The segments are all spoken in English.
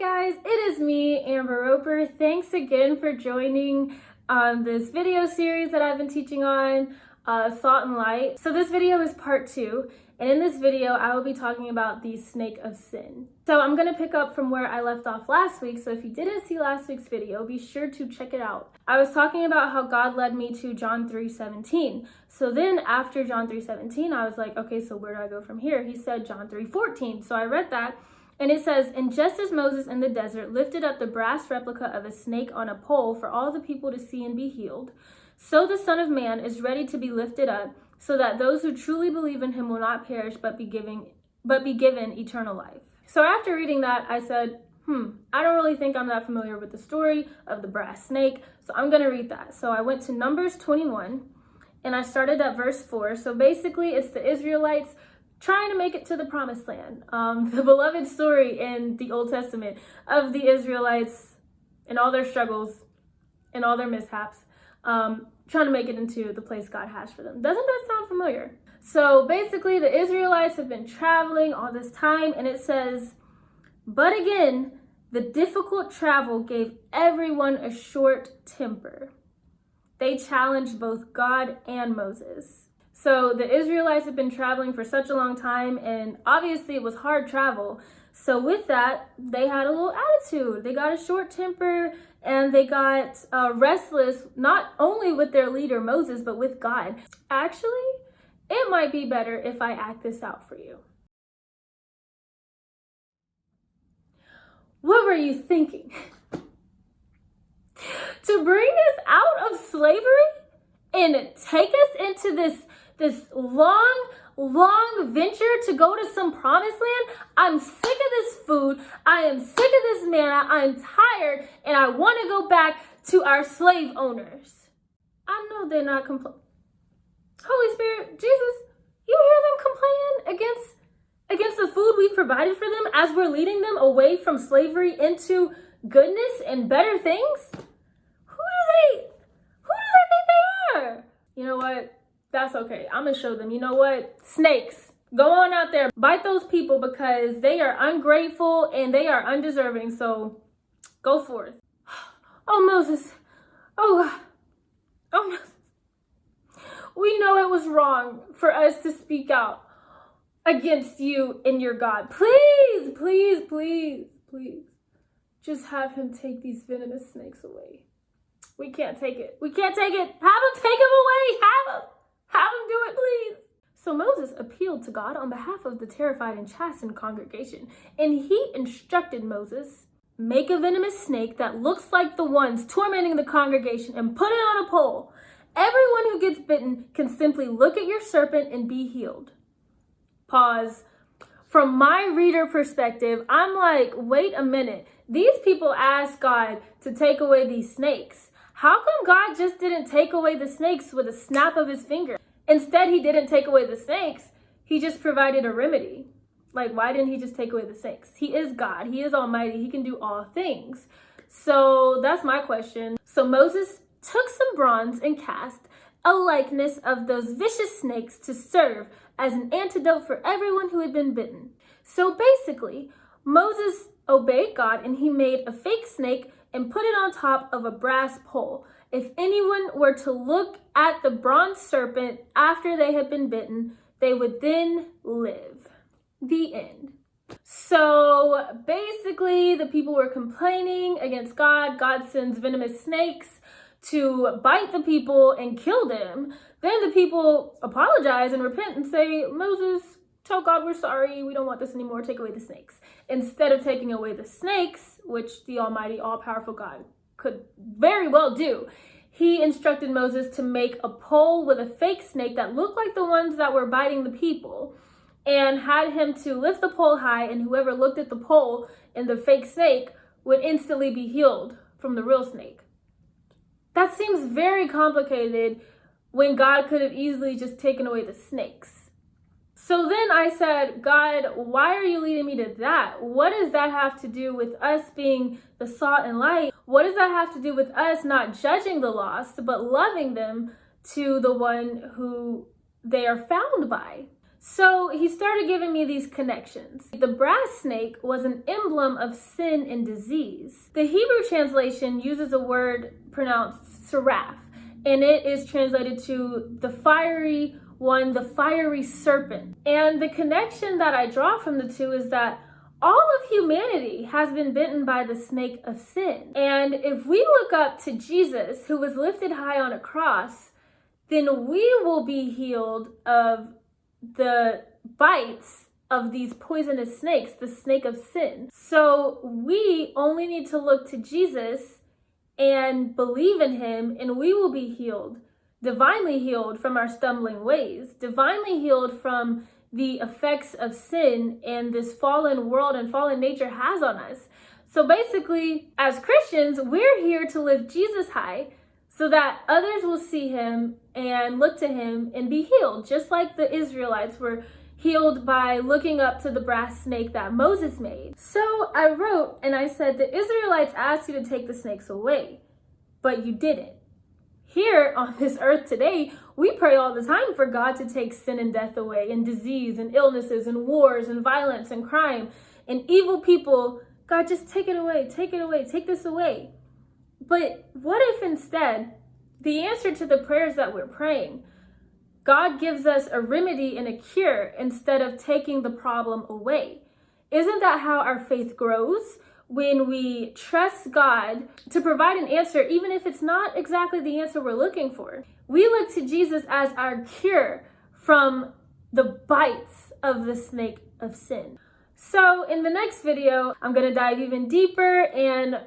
guys, it is me, Amber Roper. Thanks again for joining this video series that I've been teaching on, Salt and Light. So this video is part 2, and in this video I will be talking about the snake of sin. So I'm going to pick up from where I left off last week, so if you didn't see last week's video, be sure to check it out. I was talking about how God led me to John 3:17. So then after John 3:17, I was like, okay, so where do I go from here? He said John 3:14. So I read that. And it says, "And just as Moses in the desert lifted up the brass replica of a snake on a pole for all the people to see and be healed, so the Son of Man is ready to be lifted up, so that those who truly believe in him will not perish but be given eternal life." So after reading that, I said, I don't really think I'm that familiar with the story of the brass snake, so I'm going to read that. So I went to Numbers 21, and I started at verse 4. So basically, it's the Israelites trying to make it to the promised land. The beloved story in the Old Testament of the Israelites and all their struggles and all their mishaps, trying to make it into the place God has for them. Doesn't that sound familiar? So basically, the Israelites have been traveling all this time, and it says, "But again, the difficult travel gave everyone a short temper. They challenged both God and Moses." So the Israelites have been traveling for such a long time, and obviously it was hard travel. So with that, they had a little attitude. They got a short temper, and they got restless, not only with their leader Moses, but with God. Actually, it might be better if I act this out for you. What were you thinking? To bring us out of slavery and take us into this long venture to go to some promised land? I'm sick of this food. I am sick of this manna. I'm tired, and I want to go back to our slave owners. I know they're not complaining. Holy Spirit, Jesus, you hear them complaining against the food we've provided for them as we're leading them away from slavery into goodness and better things? Who do they think they are? You know what? That's okay. I'm going to show them. You know what? Snakes. Go on out there. Bite those people because they are ungrateful and they are undeserving. So go forth. Oh, Moses. Oh, Moses. We know it was wrong for us to speak out against you and your God. Please, please, please, please. Just have him take these venomous snakes away. We can't take it. We can't take it. Have him take him away. Have him do it, please. So Moses appealed to God on behalf of the terrified and chastened congregation, and he instructed Moses, "Make a venomous snake that looks like the ones tormenting the congregation and put it on a pole. Everyone who gets bitten can simply look at your serpent and be healed." Pause. From my reader perspective, I'm like, wait a minute. These people asked God to take away these snakes. How come God just didn't take away the snakes with a snap of his finger? Instead, he didn't take away the snakes. He just provided a remedy. Like, why didn't he just take away the snakes? He is God. He is almighty. He can do all things. So that's my question. So Moses took some bronze and cast a likeness of those vicious snakes to serve as an antidote for everyone who had been bitten. So basically, Moses obeyed God, and he made a fake snake and put it on top of a brass pole. If anyone were to look at the bronze serpent after they had been bitten, they would then live. The end. So basically, the people were complaining against God. God sends venomous snakes to bite the people and kill them. Then the people apologize and repent and say, "Moses, tell God we're sorry. We don't want this anymore. Take away the snakes." Instead of taking away the snakes, which the almighty, all-powerful God could very well do, he instructed Moses to make a pole with a fake snake that looked like the ones that were biting the people, and had him to lift the pole high, and whoever looked at the pole and the fake snake would instantly be healed from the real snake. That seems very complicated when God could have easily just taken away the snakes. So then I said, God, why are you leading me to that? What does that have to do with us being the salt and light? What does that have to do with us not judging the lost, but loving them to the one who they are found by? So he started giving me these connections. The brass snake was an emblem of sin and disease. The Hebrew translation uses a word pronounced SERAPH, and it is translated to the fiery one, the fiery serpent. And the connection that I draw from the two is that all of humanity has been bitten by the snake of sin. And if we look up to Jesus, who was lifted high on a cross, then we will be healed of the bites of these poisonous snakes, the snake of sin. So we only need to look to Jesus and believe in him, and we will be healed, divinely healed from our stumbling ways, divinely healed from the effects of sin and this fallen world and fallen nature has on us. So basically, as Christians, we're here to lift Jesus high so that others will see him and look to him and be healed, just like the Israelites were healed by looking up to the brass snake that Moses made. So I wrote and I said, the Israelites asked you to take the snakes away, but you didn't. Here on this earth today, we pray all the time for God to take sin and death away, and disease and illnesses and wars and violence and crime and evil people. God, just take it away, take this away. But what if instead, the answer to the prayers that we're praying, God gives us a remedy and a cure instead of taking the problem away? Isn't that how our faith grows? When we trust God to provide an answer, even if it's not exactly the answer we're looking for. We look to Jesus as our cure from the bites of the snake of sin. So in the next video, I'm going to dive even deeper and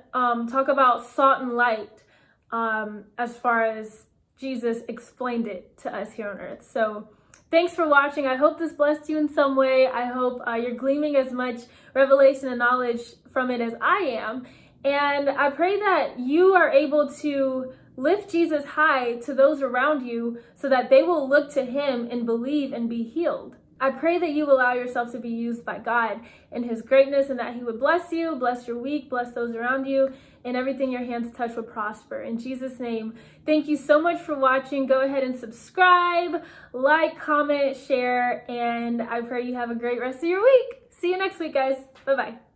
talk about salt and light as far as Jesus explained it to us here on earth. So thanks for watching. I hope this blessed you in some way. I hope you're gleaming as much revelation and knowledge from it as I am. And I pray that you are able to lift Jesus high to those around you so that they will look to him and believe and be healed. I pray that you allow yourself to be used by God in his greatness, and that he would bless you, bless your week, bless those around you, and everything your hands touch will prosper. In Jesus' name, thank you so much for watching. Go ahead and subscribe, like, comment, share, and I pray you have a great rest of your week. See you next week, guys. Bye-bye.